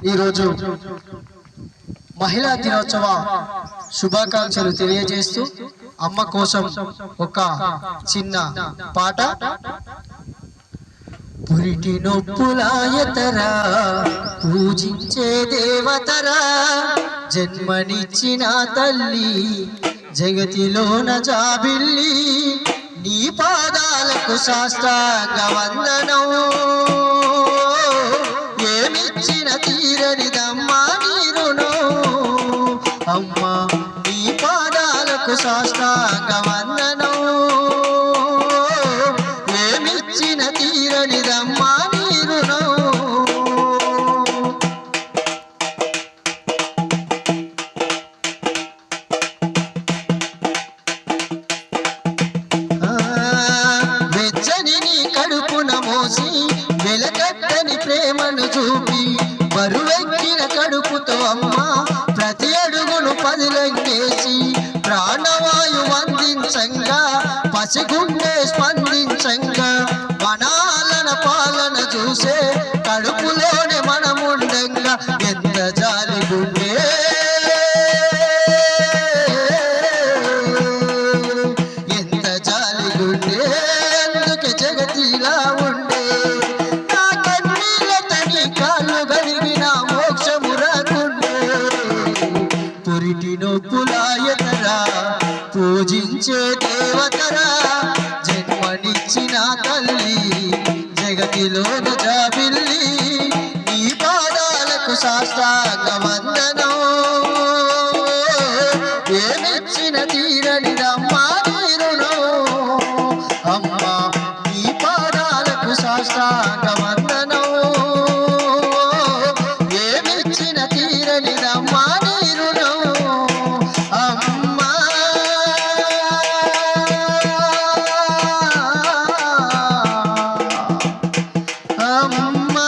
ఈరోజు మహిళా దినోత్సవ శుభాకాంక్షలు తెలియజేస్తూ అమ్మ కోసం ఒక చిన్న పాట. పురిటి నొప్పులాయతరా పూజించే దేవతరా, జన్మనిచ్చిన తల్లి జగతిలోన జాబిల్లి, నీ పాదాలకు సాష్టాంగ వందనం. ఏమిచ్చిన తీరనిదమ్మా నీ రుణం, అమ్మా నీ పాదాలకు సాష్టాంగ వందనం. ఏమిచ్చిన తీరనిదమ్మా నీ రుణం. వెచ్చని నీ కడుపున మోసి వెలకట్టని ప్రేమను చూపి, బరువెక్కిన కడుపుతో అమ్మ ప్రతి అడుగును పదిలంగేసి, ప్రాణవాయు అందించంగా పసిగుండె స్పందించంగా, మనాలన పాలన చూసే కడుపులోనే మనముండంగా, ఎంత జాలి గుండె ఎంత జాలి గుండె, అందుకే జగతిలా ఉండే. నా కన్నీళ్ళతని కాళ్ళు గరిగిన మోక్షము రాకుండే. పురిటి నొప్పులాయతరా పూజించే దేవతరా, జన్మనిచ్చిన తల్లి జగతిలోన జాబిల్లి, నీ పాదాలకు సాష్టాంగ వందనం. ఏమిచ్చిన తీరనిదమ్మా నీ రుణం, అమ్మా నీ పాదాలకు సాష్టాంగ